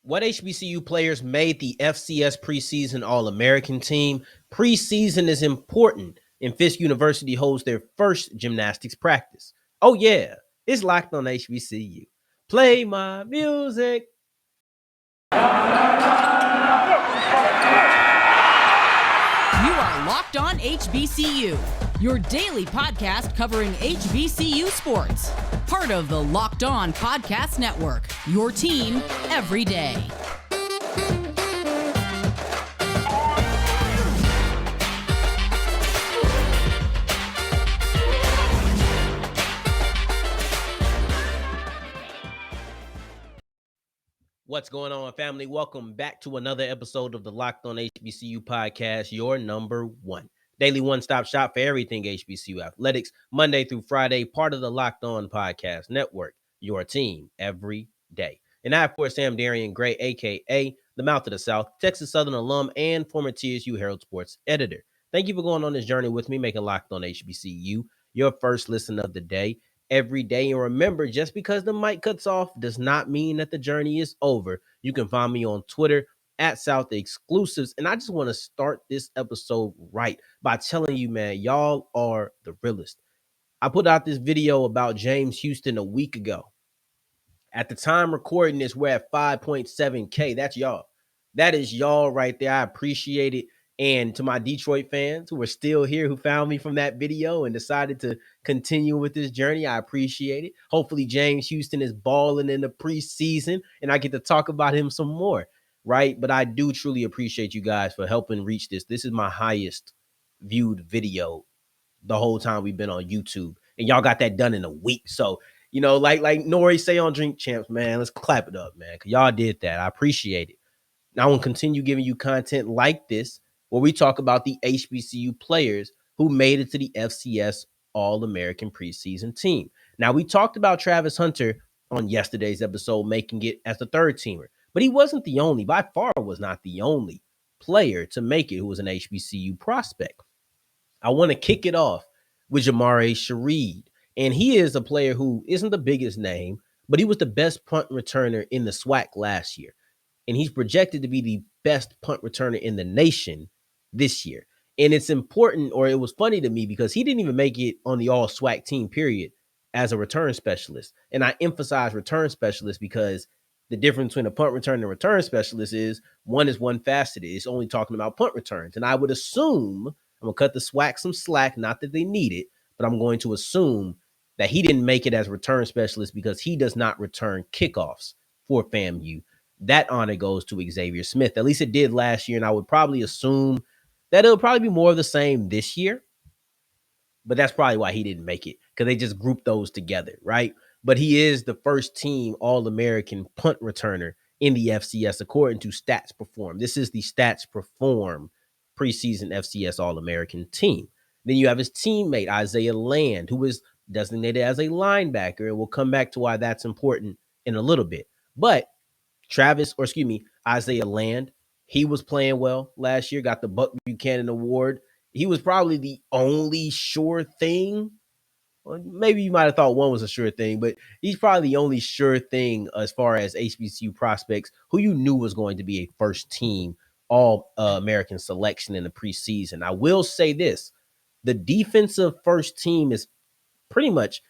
What HBCU players made the FCS preseason All-American team? Preseason is important, and Fisk University holds their first gymnastics practice. Oh, yeah, it's locked on HBCU. Play my music. You are Locked On HBCU, your daily podcast covering HBCU sports. Part of the Locked On Podcast Network, your team every day. What's going on, family? Welcome back to another episode of the Locked On HBCU podcast, your number one daily one-stop shop for everything HBCU athletics, Monday through Friday, part of the Locked On Podcast Network, your team every day. And I, of course, am Darian Gray, a.k.a. the Mouth of the South, Texas Southern alum and former TSU Herald Sports editor. Thank you for going on this journey with me, making Locked On HBCU your first listen of the day. Every day. And remember, just because the mic cuts off does not mean that the journey is over. You can find me on Twitter at South Exclusives. And I just want to start this episode right by telling you, man, y'all are the realest. I put out this video about James Houston a week ago. At the time recording this, we're at 5.7K. That's y'all. That is y'all right there. I appreciate it. And to my Detroit fans who are still here, who found me from that video and decided to continue with this journey, I appreciate it. Hopefully James Houston is balling in the preseason and I get to talk about him some more, right? But I do truly appreciate you guys for helping reach this. This is my highest viewed video the whole time we've been on YouTube. And y'all got that done in a week. So, you know, like Nori say on Drink Champs, man, let's clap it up, man, because y'all did that. I appreciate it. Now I want to continue giving you content like this, where we talk about the HBCU players who made it to the FCS All-American preseason team. Now, we talked about Travis Hunter on yesterday's episode, making it as the third teamer, but he wasn't the only, by far was not the only player to make it who was an HBCU prospect. I want to kick it off with Jah'Marae Sheread, and he is a player who isn't the biggest name, but he was the best punt returner in the SWAC last year. And he's projected to be the best punt returner in the nation this year. And it's important, or it was funny to me, because he didn't even make it on the all SWAC team, period, as a return specialist. And I emphasize return specialist because the difference between a punt return and a return specialist is one faceted. It's only talking about punt returns. And I would assume, I'm going to cut the SWAC some slack, not that they need it, but I'm going to assume that he didn't make it as return specialist because he does not return kickoffs for FAMU. That honor goes to Xavier Smith. At least it did last year, and I would probably assume that it'll probably be more of the same this year. But that's probably why he didn't make it, because they just grouped those together, right? But he is the first team All-American punt returner in the FCS, according to STATS Perform. This is the STATS Perform preseason FCS All-American team. Then you have his teammate, Isaiah Land, who is designated as a linebacker, and we'll come back to why that's important in a little bit. But Isaiah Land, he was playing well last year, got the Buck Buchanan Award. He was probably the only sure thing. Well, maybe you might have thought one was a sure thing, but he's probably the only sure thing as far as HBCU prospects who you knew was going to be a first team All-American selection in the preseason. I will say this, the defensive first team is pretty much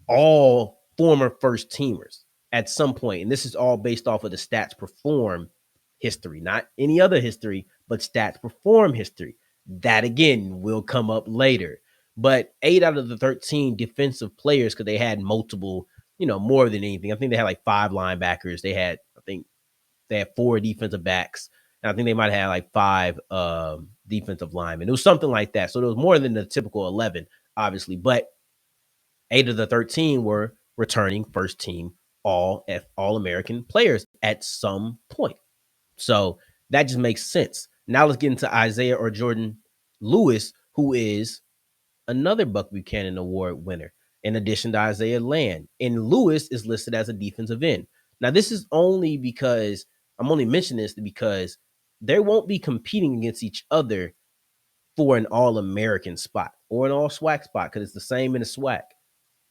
all former first teamers at some point. And this is all based off of the STATS Perform history, not any other history, but STATS Perform history. That, again, will come up later. But 8 out of the 13 defensive players, because they had multiple, more than anything. I think they had like 5 linebackers. They had 4 defensive backs. And I think they might have had like 5 defensive linemen. It was something like that. So there was more than the typical 11, obviously. But 8 of the 13 were returning first team All-American players at some point. So that just makes sense. Now let's get into Isaiah or Jordan Lewis, who is another Buck Buchanan Award winner, in addition to Isaiah Land. And Lewis is listed as a defensive end. Now, this is only because I'm only mentioning this because they won't be competing against each other for an All-American spot or an All-SWAC spot, because it's the same in the SWAC.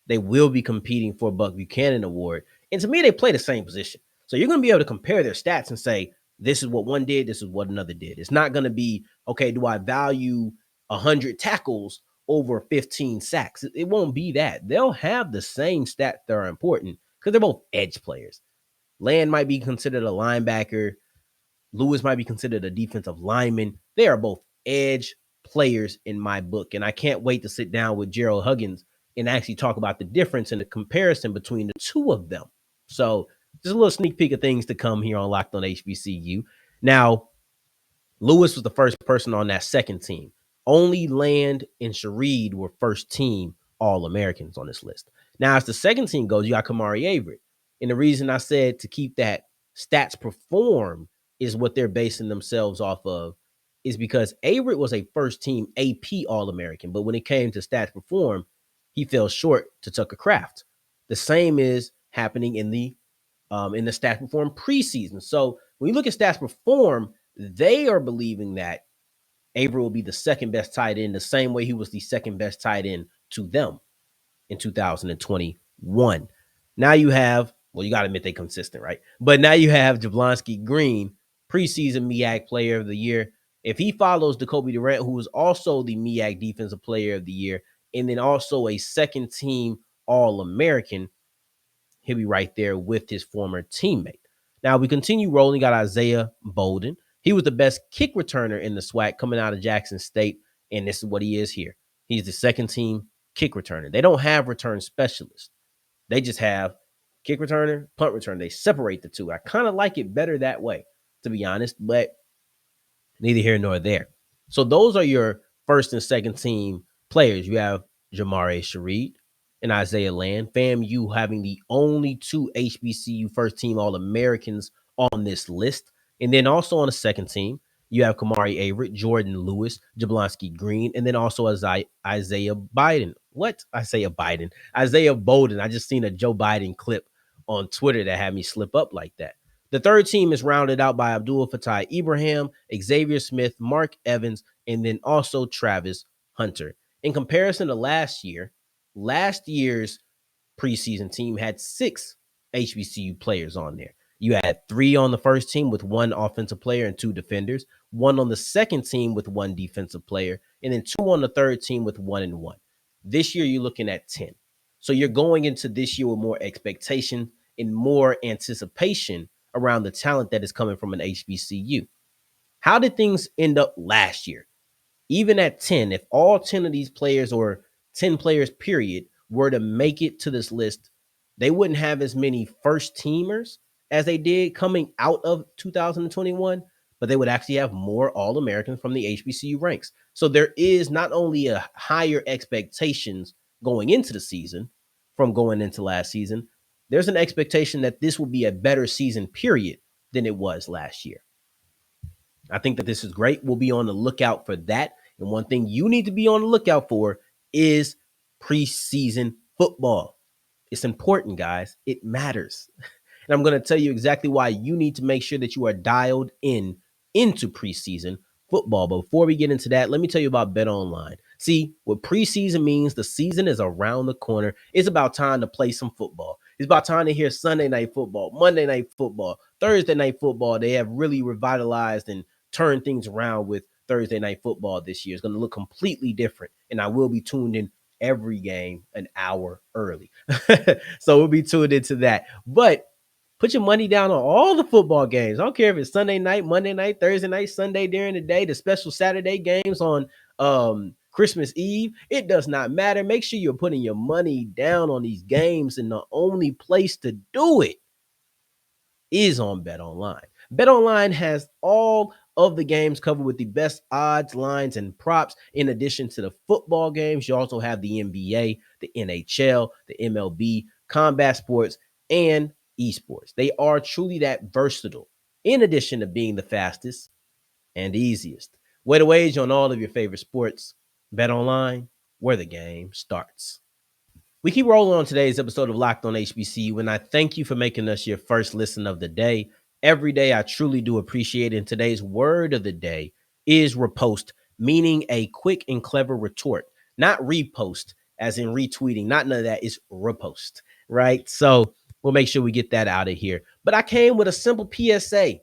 They will be competing for a Buck Buchanan Award. And to me, they play the same position. So you're going to be able to compare their stats and say, this is what one did, this is what another did. It's not going to be, okay, do I value 100 tackles over 15 sacks? It won't be that. They'll have the same stats that are important because they're both edge players. Land might be considered a linebacker. Lewis might be considered a defensive lineman. They are both edge players in my book. And I can't wait to sit down with Gerald Huggins and actually talk about the difference and the comparison between the two of them. So just a little sneak peek of things to come here on Locked on HBCU. Now, Lewis was the first person on that second team. Only Land and Sheread were first team All-Americans on this list. Now, as the second team goes, you got Kemari Averett. And the reason I said to keep that stats perform is what they're basing themselves off of is because Averett was a first team AP All-American. But when it came to stats perform, he fell short to Tucker Kraft. The same is happening in the stats perform preseason. So when you look at stats perform, they are believing that Averett will be the second best tight end, the same way he was the second best tight end to them in 2021. Now you have, well, you got to admit they consistent, right? But now you have Jablonski Green, preseason MEAC player of the year. If he follows Decobie Durant, who is also the MEAC defensive player of the year, and then also a second team All-American, he'll be right there with his former teammate. Now we continue rolling. Got Isaiah Bolden. He was the best kick returner in the SWAC coming out of Jackson State, and this is what he is here. He's the second team kick returner. They don't have return specialists. They just have kick returner, punt returner. They separate the two. I kind of like it better that way, to be honest, but neither here nor there. So those are your first and second team players. You have Jah'Marae Sheread and Isaiah Land. FAMU having the only two HBCU first team All-Americans on this list. And then also on the second team, you have Kemari Averett, Jordan Lewis, Jablonski Green, and then also Isaiah Biden. What? Isaiah Bolden. I just seen a Joe Biden clip on Twitter that had me slip up like that. The third team is rounded out by Abdul Fattah Ibrahim, Xavier Smith, Mark Evans, and then also Travis Hunter. In comparison to last year's preseason team had 6 HBCU players on there. You had 3 on the first team with 1 offensive player and 2 defenders, 1 on the second team with 1 defensive player, and then 2 on the third team with 1 and 1. This year, you're looking at 10. So you're going into this year with more expectation and more anticipation around the talent that is coming from an HBCU. How did things end up last year? Even at 10, if all 10 of these players or 10 players, period, were to make it to this list, they wouldn't have as many first teamers as they did coming out of 2021, but they would actually have more All-Americans from the HBCU ranks. So there is not only a higher expectations going into the season from going into last season, there's an expectation that this will be a better season, period, than it was last year. I think that this is great. We'll be on the lookout for that. And one thing you need to be on the lookout for is preseason football. It's important, guys. It matters. And I'm going to tell you exactly why you need to make sure that you are dialed into preseason football. But before we get into that, let me tell you about BetOnline. See, what preseason means, the season is around the corner. It's about time to play some football. It's about time to hear Sunday night football, Monday night football, Thursday night football. They have really revitalized and turned things around with Thursday night football this year. It's going to look completely different. And I will be tuned in every game an hour early. So we'll be tuned into that. But put your money down on all the football games. I don't care if it's Sunday night, Monday night, Thursday night, Sunday during the day, the special Saturday games on Christmas Eve. It does not matter. Make sure you're putting your money down on these games, and the only place to do it is on BetOnline. BetOnline has all of the games covered with the best odds, lines, and props. In addition to the football games, you also have the NBA, the NHL, the MLB, combat sports, and esports. They are truly that versatile, in addition to being the fastest and easiest way to wage on all of your favorite sports. BetOnline, where the game starts. We keep rolling on today's episode of Locked on HBCU, and I thank you for making us your first listen of the day. Every day, I truly do appreciate it. And today's word of the day is riposte, meaning a quick and clever retort, not repost, as in retweeting. Not none of that. It's riposte, right? So we'll make sure we get that out of here. But I came with a simple PSA.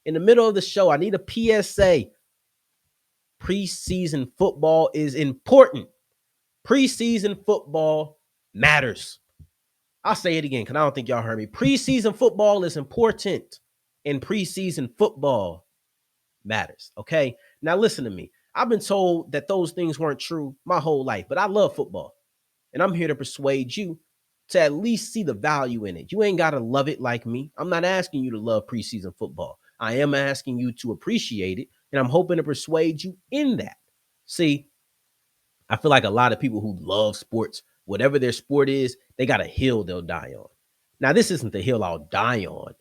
In the middle of the show, I need a PSA. Preseason football is important. Preseason football matters. I'll say it again because I don't think y'all heard me. Preseason football is important, and preseason football matters. Okay? Now listen to me. I've been told that those things weren't true my whole life, but I love football. And I'm here to persuade you to at least see the value in it. You ain't got to love it like me. I'm not asking you to love preseason football. I am asking you to appreciate it, and I'm hoping to persuade you in that. See, I feel like a lot of people who love sports, whatever their sport is, they got a hill they'll die on. Now, this isn't the hill I'll die on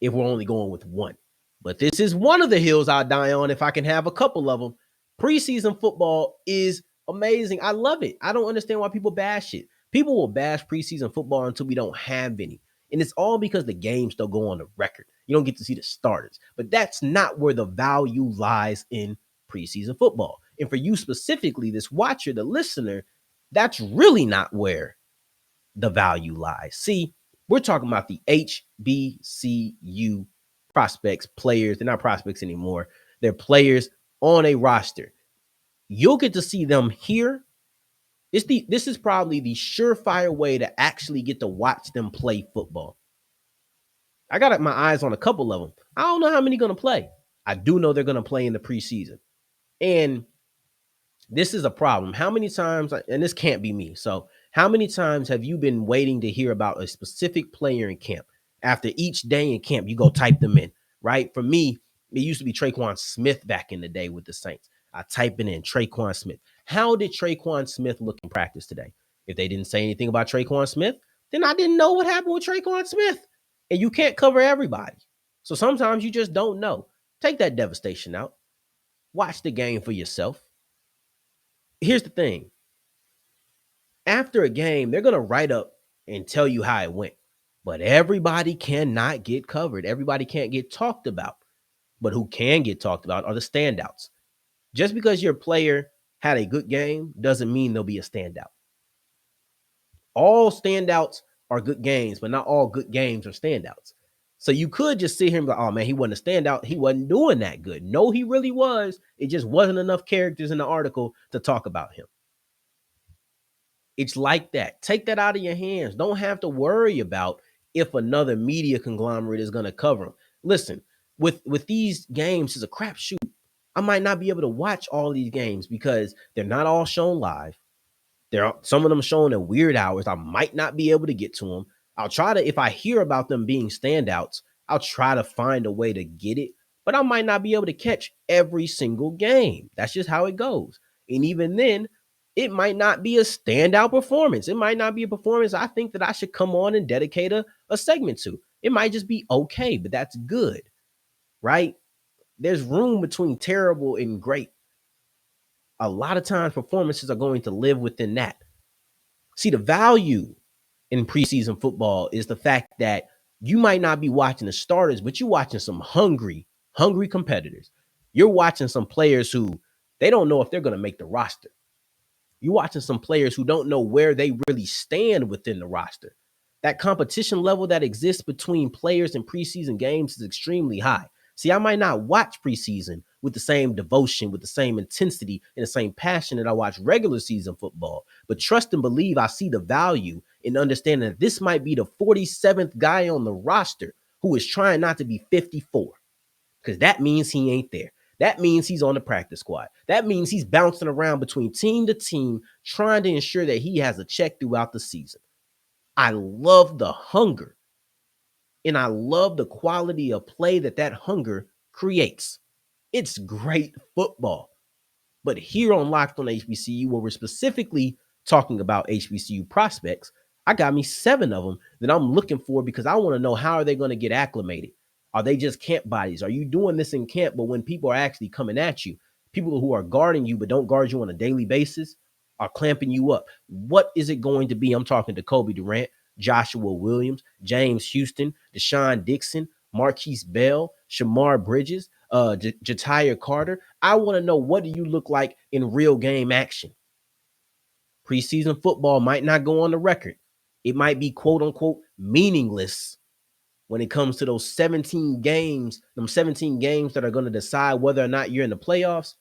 if we're only going with one. But this is one of the hills I'll die on if I can have a couple of them. Preseason football is amazing. I love it. I don't understand why people bash it. People will bash preseason football until we don't have any. And it's all because the games don't go on the record. You don't get to see the starters. But that's not where the value lies in preseason football. And for you specifically, this watcher, the listener, that's really not where the value lies. See, we're talking about the HBCU prospects, players. They're not prospects anymore. They're players on a roster. You'll get to see them here. This is probably the surefire way to actually get to watch them play football. I got my eyes on a couple of them. I don't know how many going to play. I do know they're going to play in the preseason. And this is a problem. How many times, and this can't be me, so how many times have you been waiting to hear about a specific player in camp? After each day in camp, you go type them in, right? For me, it used to be Traquan Smith back in the day with the Saints. I type it in, Traquan Smith. How did Traquan Smith look in practice today? If they didn't say anything about Traquan Smith, then I didn't know what happened with Traquan Smith. And you can't cover everybody. So sometimes you just don't know. Take that devastation out. Watch the game for yourself. Here's the thing. After a game, they're going to write up and tell you how it went. But everybody cannot get covered. Everybody can't get talked about. But who can get talked about are the standouts. Just because your player had a good game doesn't mean they'll be a standout. All standouts are good games, but not all good games are standouts. So you could just sit here and be like, oh man, he wasn't a standout. He wasn't doing that good. No, he really was. It just wasn't enough characters in the article to talk about him. It's like that. Take that out of your hands. Don't have to worry about if another media conglomerate is going to cover them. Listen, with these games, it's a crapshoot. I might not be able to watch all these games because they're not all shown live. Some of them shown at weird hours. I might not be able to get to them. I'll try to, if I hear about them being standouts, I'll try to find a way to get it, but I might not be able to catch every single game. That's just how it goes. And even then, it might not be a standout performance. It might not be a performance I think that I should come on and dedicate a segment to. It might just be okay, but that's good, right? There's room between terrible and great. A lot of times performances are going to live within that. See, the value in preseason football is the fact that you might not be watching the starters, but you're watching some hungry competitors. You're watching some players who they don't know if they're going to make the roster. You're watching some players who don't know where they really stand within the roster. That competition level that exists between players in preseason games is extremely high. See, I might not watch preseason with the same devotion, with the same intensity, and the same passion that I watch regular season football. But trust and believe I see the value in understanding that this might be the 47th guy on the roster who is trying not to be 54. Because that means he ain't there. That means he's on the practice squad. That means he's bouncing around between team to team, trying to ensure that he has a check throughout the season. I love the hunger. And I love the quality of play that hunger creates. It's great football. But here on Locked on HBCU, where we're specifically talking about HBCU prospects, I got me 7 of them that I'm looking for because I want to know how are they going to get acclimated. Are they just camp bodies? Are you doing this in camp, but when people are actually coming at you, people who are guarding you but don't guard you on a daily basis are clamping you up? What is it going to be? I'm talking to Decobie Durant, Joshua Williams, James Houston, Deshaun Dixon, Markquese Bell, Shemar Bridges, Ja'Tyre Carter. I want to know, what do you look like in real game action? Preseason football might not go on the record, It might be quote unquote meaningless when it comes to those 17 games, them 17 games that are going to decide whether or not you're in the playoffs,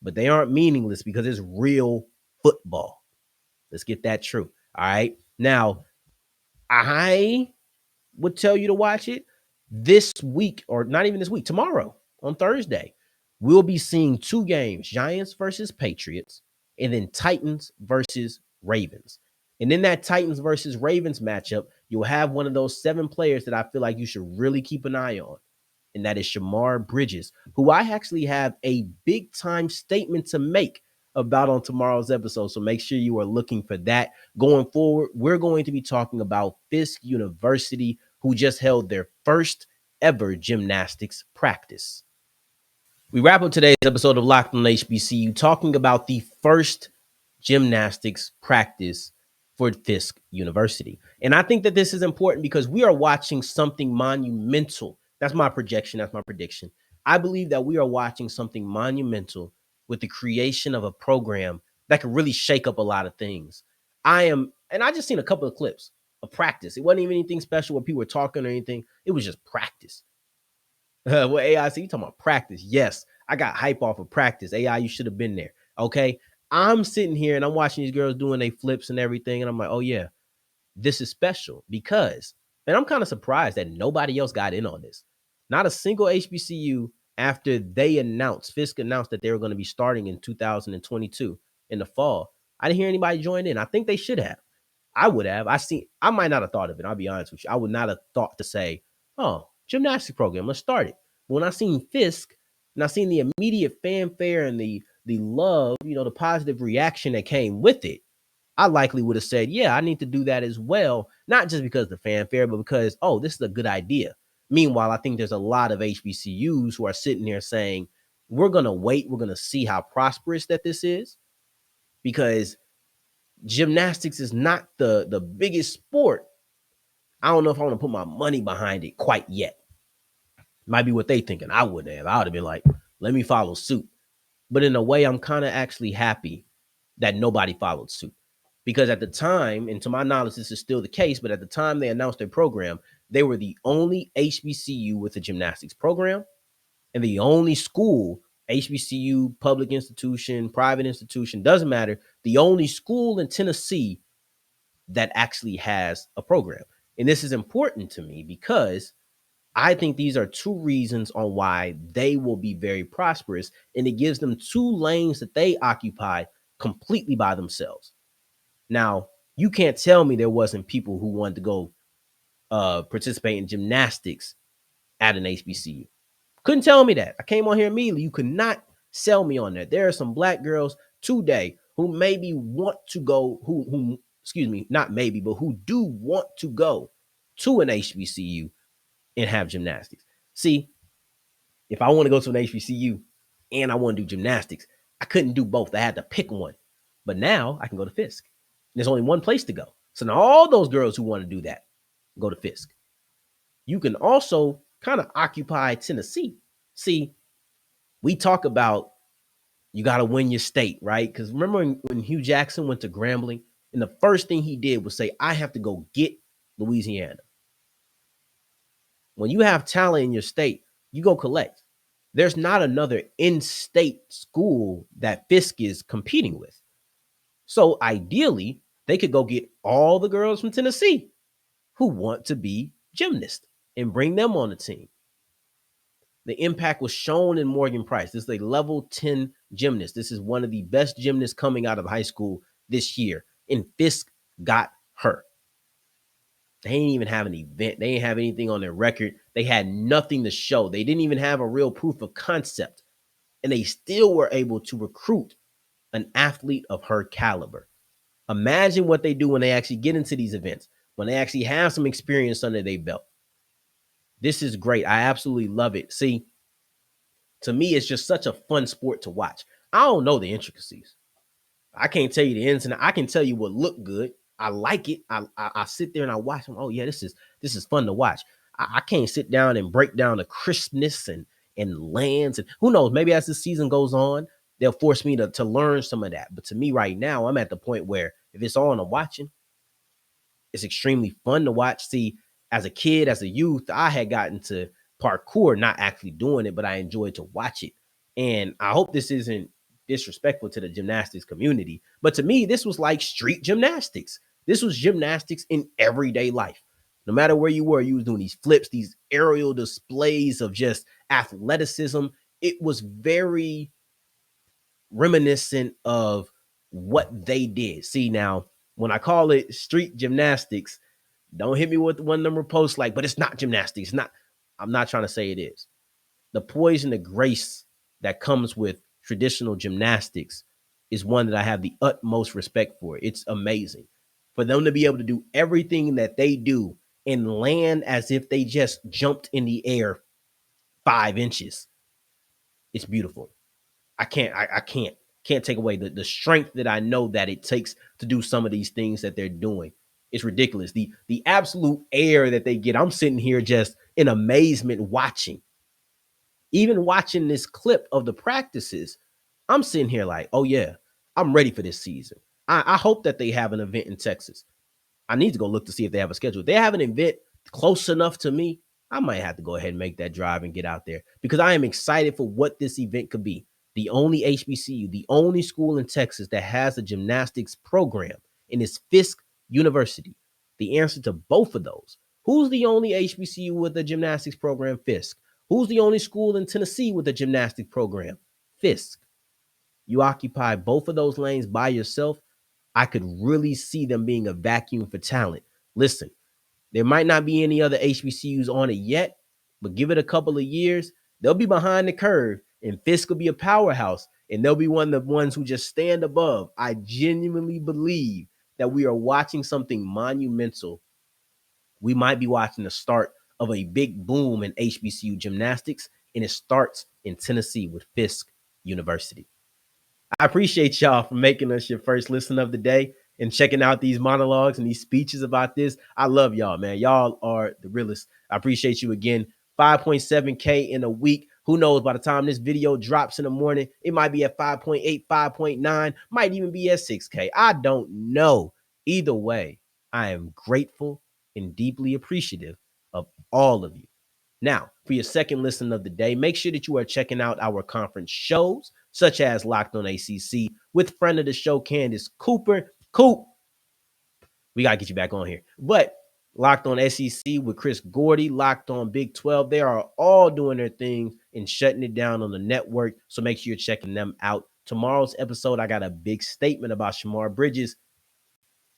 but they aren't meaningless because it's real football. Let's get that true. All right. Now, I would tell you to watch it this week, or not even this week, tomorrow on Thursday. We'll be seeing two games, Giants versus Patriots, and then Titans versus Ravens. And in that Titans versus Ravens matchup, you'll have one of those 7 players that I feel like you should really keep an eye on. And that is Shemar Bridges, who I actually have a big time statement to make about on tomorrow's episode. So make sure you are looking for that. Going forward, we're going to be talking about Fisk University, who just held their first ever gymnastics practice. We wrap up today's episode of Locked on HBCU talking about the first gymnastics practice for Fisk University. And I think that this is important because we are watching something monumental. That's my projection. That's my prediction. I believe that we are watching something monumental with the creation of a program that could really shake up a lot of things. And I just seen a couple of clips of practice. It wasn't even anything special where people were talking or anything. It was just practice. What AI said, you talking about practice? Yes, I got hype off of practice. AI, you should have been there. Okay. I'm sitting here and I'm watching these girls doing their flips and everything. And I'm like, oh, yeah, this is special because, and I'm kind of surprised that nobody else got in on this. Not a single HBCU after Fisk announced that they were going to be starting in 2022 in the fall. I didn't hear anybody join in. I think they should have. I would have. I might not have thought of it. I'll be honest with you. I would not have thought to say, oh, gymnastics program, let's start it. But when I seen Fisk and I seen the immediate fanfare and the love, the positive reaction that came with it, I likely would have said, yeah, I need to do that as well. Not just because of the fanfare, but because, oh, this is a good idea. Meanwhile, I think there's a lot of HBCUs who are sitting there saying, we're going to wait. We're going to see how prosperous that this is, because gymnastics is not the biggest sport. I don't know if I want to put my money behind it quite yet. Might be what they thinking. I wouldn't have. I would have been like, let me follow suit. But in a way, I'm kind of actually happy that nobody followed suit. Because at the time, and to my knowledge, this is still the case, but at the time they announced their program, they were the only HBCU with a gymnastics program and the only school, HBCU, public institution, private institution, doesn't matter, the only school in Tennessee that actually has a program. And this is important to me because I think these are two reasons on why they will be very prosperous, and it gives them two lanes that they occupy completely by themselves. Now, you can't tell me there wasn't people who wanted to go participate in gymnastics at an HBCU. Couldn't tell me that. I came on here immediately. You could not sell me on that. There are some black girls today who maybe want to go, who excuse me, not maybe, but who do want to go to an HBCU and have gymnastics. See, if I want to go to an HBCU and I want to do gymnastics, I couldn't do both. I had to pick one. But now I can go to Fisk. There's only one place to go. So now all those girls who want to do that, go to Fisk. You can also kind of occupy Tennessee. See, we talk about you got to win your state, right? Because remember when Hugh Jackson went to Grambling, and the first thing he did was say, I have to go get Louisiana. When you have talent in your state, you go collect. There's not another in-state school that Fisk is competing with. So ideally, they could go get all the girls from Tennessee who want to be gymnasts and bring them on the team. The impact was shown in Morgan Price. This is a level 10 gymnast. This is one of the best gymnasts coming out of high school this year. And Fisk got her. They didn't even have an event. They didn't have anything on their record. They had nothing to show. They didn't even have a real proof of concept. And they still were able to recruit an athlete of her caliber. Imagine what they do when they actually get into these events, when they actually have some experience under their belt. This is great. I absolutely love it. See, to me, it's just such a fun sport to watch. I don't know the intricacies. I can't tell you the ins and I can tell you what looked good. I like it. I sit there and I watch them. Oh yeah, this is fun to watch. I can't sit down and break down the crispness and lands, and who knows, maybe as the season goes on, they'll force me to learn some of that. But to me right now, I'm at the point where if it's on, I'm watching. It's extremely fun to watch. See, as a kid, as a youth, I had gotten to parkour, not actually doing it, but I enjoyed to watch it. And I hope this isn't disrespectful to the gymnastics community, but to me, this was like street gymnastics. This was gymnastics in everyday life. No matter where you were, you was doing these flips, these aerial displays of just athleticism. It was very reminiscent of what they did. See, now, when I call it street gymnastics, don't hit me with one number post like, but it's not gymnastics. It's not. I'm not trying to say it is. The poise and the grace that comes with traditional gymnastics is one that I have the utmost respect for. It's amazing. For them to be able to do everything that they do and land as if they just jumped in the air 5 inches. It's beautiful. I can't take away the strength that I know that it takes to do some of these things that they're doing. It's ridiculous. The absolute air that they get. I'm sitting here just in amazement watching. Even watching this clip of the practices, I'm sitting here like, oh yeah, I'm ready for this season. I hope that they have an event in Texas. I need to go look to see if they have a schedule. If they have an event close enough to me, I might have to go ahead and make that drive and get out there because I am excited for what this event could be. The only HBCU, the only school in Texas that has a gymnastics program, and it's Fisk University. The answer to both of those. Who's the only HBCU with a gymnastics program? Fisk. Who's the only school in Tennessee with a gymnastics program? Fisk. You occupy both of those lanes by yourself. I could really see them being a vacuum for talent. Listen, there might not be any other HBCUs on it yet, but give it a couple of years, they'll be behind the curve, and Fisk will be a powerhouse, and they'll be one of the ones who just stand above. I genuinely believe that we are watching something monumental. We might be watching the start of a big boom in HBCU gymnastics, and it starts in Tennessee with Fisk University. I appreciate y'all for making us your first listen of the day and checking out these monologues and these speeches about this. I love y'all, man. Y'all are the realest. I appreciate you again. 5.7K in a week. Who knows, by the time this video drops in the morning, it might be at 5.8, 5.9, might even be at 6K. I don't know. Either way, I am grateful and deeply appreciative of all of you. Now, for your second listen of the day, make sure that you are checking out our conference shows, such as Locked on ACC with friend of the show, Candace Cooper. Coop, we got to get you back on here. But Locked on SEC with Chris Gordy, Locked on Big 12. They are all doing their thing and shutting it down on the network. So make sure you're checking them out. Tomorrow's episode, I got a big statement about Shemar Bridges,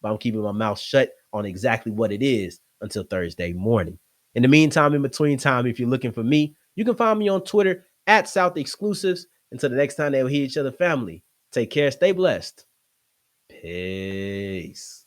but I'm keeping my mouth shut on exactly what it is until Thursday morning. In the meantime, in between time, if you're looking for me, you can find me on Twitter at South Exclusives. Until the next time they'll hear each other, family. Take care. Stay blessed. Peace.